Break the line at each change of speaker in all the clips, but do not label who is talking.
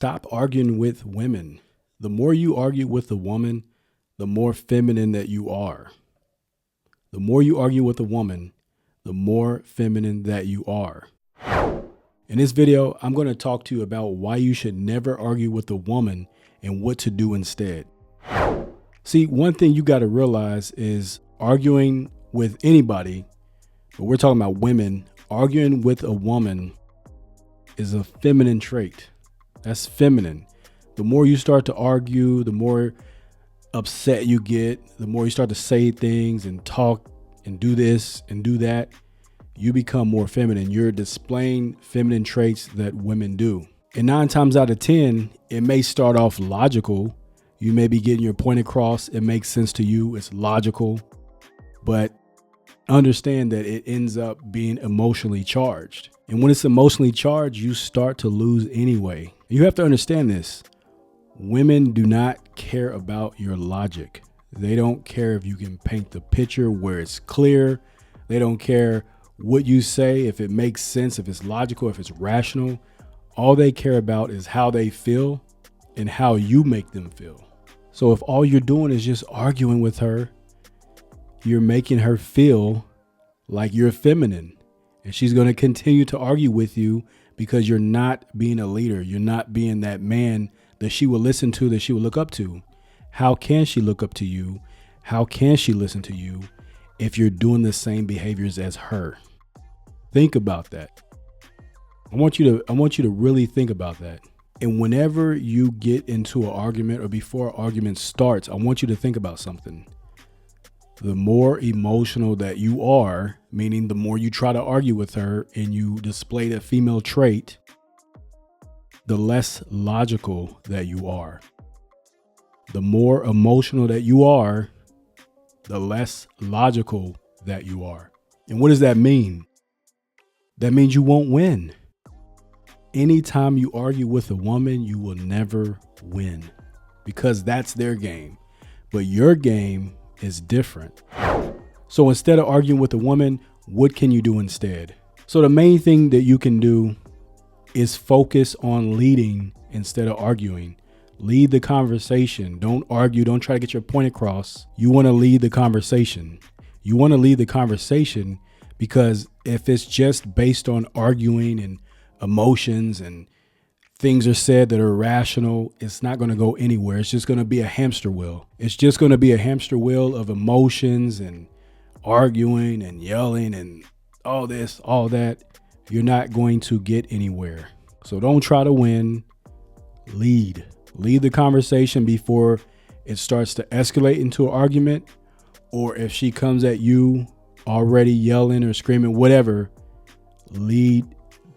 stop arguing with women. The more you argue with a woman, the more feminine that you are. The more you argue with a woman, the more feminine that you are. In this video, I'm going to talk to you about why you should never argue with a woman and what to do instead. See, one thing you got to realize is arguing with anybody, but we're talking about women, arguing with a woman is a feminine trait. That's feminine. The more you start to argue, the more upset you get, the more you start to say things and talk and do this and do that, you become more feminine. You're displaying feminine traits that women do. And 9 times out of 10, it may start off logical. You may be getting your point across. It makes sense to you. It's logical. But understand that it ends up being emotionally charged. And when it's emotionally charged, you start to lose anyway. You have to understand this. Women do not care about your logic. They don't care if you can paint the picture where it's clear. They don't care what you say, if it makes sense, if it's logical, if it's rational. All they care about is how they feel and how you make them feel. So if all you're doing is just arguing with her, you're making her feel like you're feminine. And she's going to continue to argue with you because you're not being a leader. You're not being that man that she will listen to, that she will look up to. How can she look up to you? How can she listen to you if you're doing the same behaviors as her? Think about that. I want you to really think about that. And whenever you get into an argument or before an argument starts, I want you to think about something. The more emotional that you are, meaning the more you try to argue with her and you display that female trait, the less logical that you are. The more emotional that you are, the less logical that you are. And what does that mean? That means you won't win. Anytime you argue with a woman, you will never win because that's their game. But your game is different. So instead of arguing with a woman, what can you do instead? So the main thing that you can do is focus on leading instead of arguing. Lead the conversation. Don't argue. Don't try to get your point across. You want to lead the conversation. You want to lead the conversation because if it's just based on arguing and emotions and things are said that are irrational, it's not going to go anywhere. It's just going to be a hamster wheel. It's just going to be a hamster wheel of emotions and arguing and yelling and all this, all that. You're not going to get anywhere. So don't try to win. Lead the conversation before it starts to escalate into an argument. Or if she comes at you already yelling or screaming, whatever, lead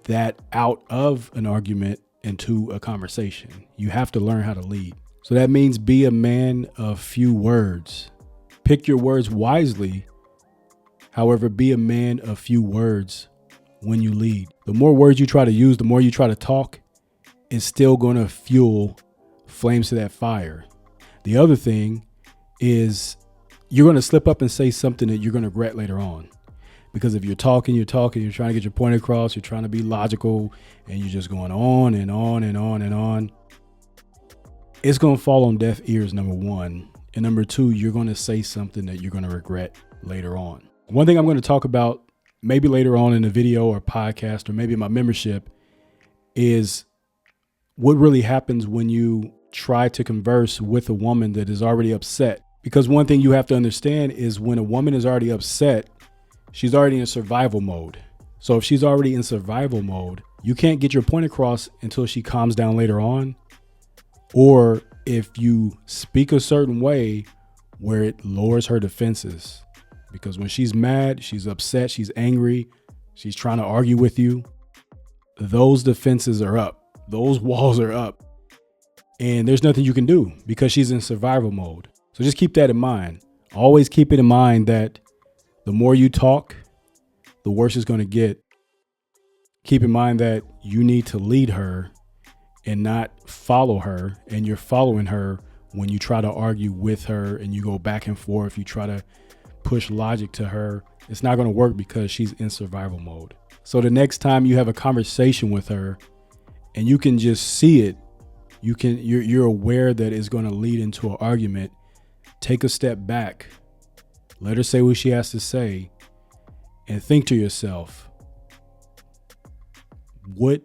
that out of an argument into a conversation. You have to learn how to lead. So that means be a man of few words. Pick your words wisely. However, be a man of few words when you lead. The more words you try to use, the more you try to talk, it's still going to fuel flames to that fire. The other thing is you're going to slip up and say something that you're going to regret later on. Because if you're talking, you're trying to get your point across, you're trying to be logical, and you're just going on and on and on and on, it's going to fall on deaf ears, number one. And number two, you're going to say something that you're going to regret later on. One thing I'm going to talk about maybe later on in the video or podcast or maybe in my membership is what really happens when you try to converse with a woman that is already upset. Because one thing you have to understand is when a woman is already upset, she's already in survival mode. So if she's already in survival mode, you can't get your point across until she calms down later on. Or if you speak a certain way where it lowers her defenses. Because when she's mad, she's upset, she's angry, she's trying to argue with you, those defenses are up. Those walls are up. And there's nothing you can do because she's in survival mode. So just keep that in mind. Always keep it in mind that the more you talk, the worse it's going to get. Keep in mind that you need to lead her and not follow her. And you're following her when you try to argue with her and you go back and forth. You try to push logic to her. It's not going to work because she's in survival mode. So the next time you have a conversation with her and you can just see it you're aware that it's going to lead into an argument. Take a step back. Let her say what she has to say and think to yourself, what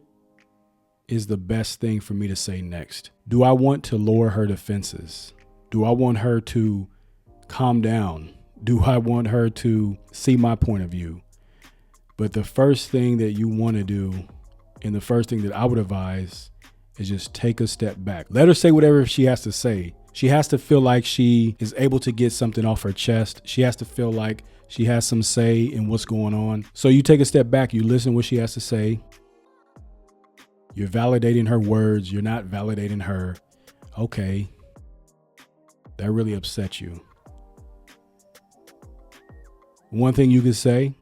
is the best thing for me to say next? Do I want to lower her defenses? Do I want her to calm down? Do I want her to see my point of view? But the first thing that you want to do, and the first thing that I would advise, is just take a step back. Let her say whatever she has to say. She has to feel like she is able to get something off her chest. She has to feel like she has some say in what's going on. So you take a step back, you listen to what she has to say. You're validating her words. You're not validating her. Okay, that really upset you. One thing you could say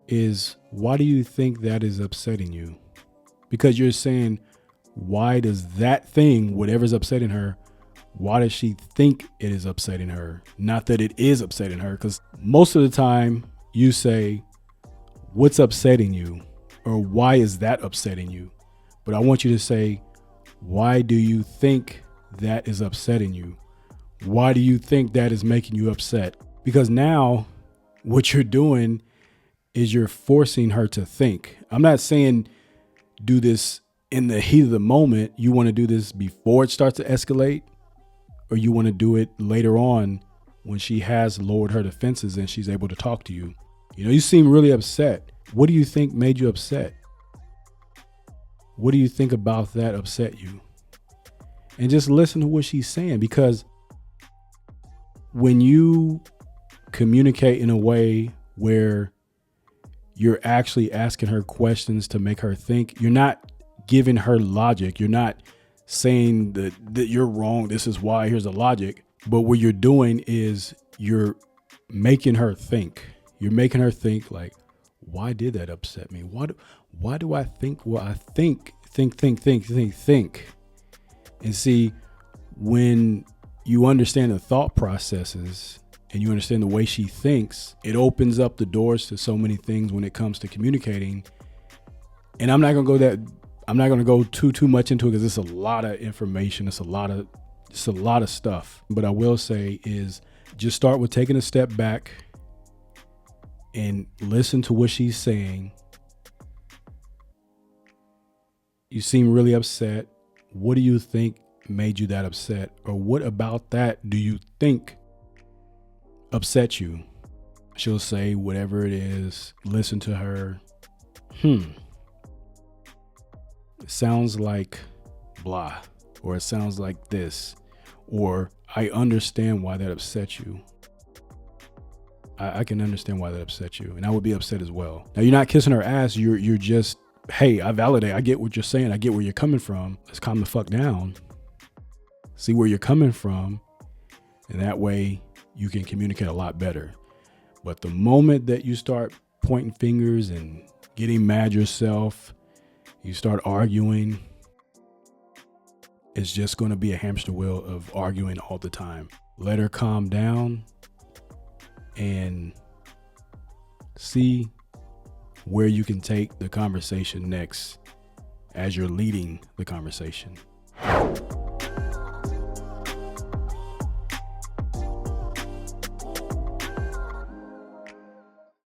is, why do you think that is upsetting you? Because you're saying, why does that thing, whatever's upsetting her, why does she think it is upsetting her? Not that it is upsetting her, because most of the time you say, what's upsetting you? Or why is that upsetting you? But I want you to say, why do you think that is upsetting you? Why do you think that is making you upset? Because now what you're doing is you're forcing her to think. I'm not saying do this in the heat of the moment. You want to do this before it starts to escalate, or you want to do it later on when she has lowered her defenses and she's able to talk to you. You know, you seem really upset. What do you think made you upset? What do you think about that upset you? And just listen to what she's saying, because when you communicate in a way where you're actually asking her questions to make her think, you're not giving her logic. You're not saying that you're wrong. This is why, here's the logic. But what you're doing is you're making her think. You're making her think like, why did that upset me? Why do I think what I think? Think. And see, when you understand the thought processes and you understand the way she thinks, it opens up the doors to so many things when it comes to communicating. And I'm not going to go too much into it, because it's a lot of information. It's a lot of stuff. But I will say is just start with taking a step back and listen to what she's saying. You seem really upset. What do you think made you that upset? Or what about that do you think upset you? She'll say whatever it is. Listen to her. It sounds like blah, or it sounds like this, or I understand why that upset you. I can understand why that upset you, and I would be upset as well. Now, you're not kissing her ass. You're just, hey, I validate. I get what you're saying. I get where you're coming from. Let's calm the fuck down. See where you're coming from, and that way you can communicate a lot better. But the moment that you start pointing fingers and getting mad yourself, you start arguing, it's just going to be a hamster wheel of arguing all the time. Let her calm down and see where you can take the conversation next as you're leading the conversation.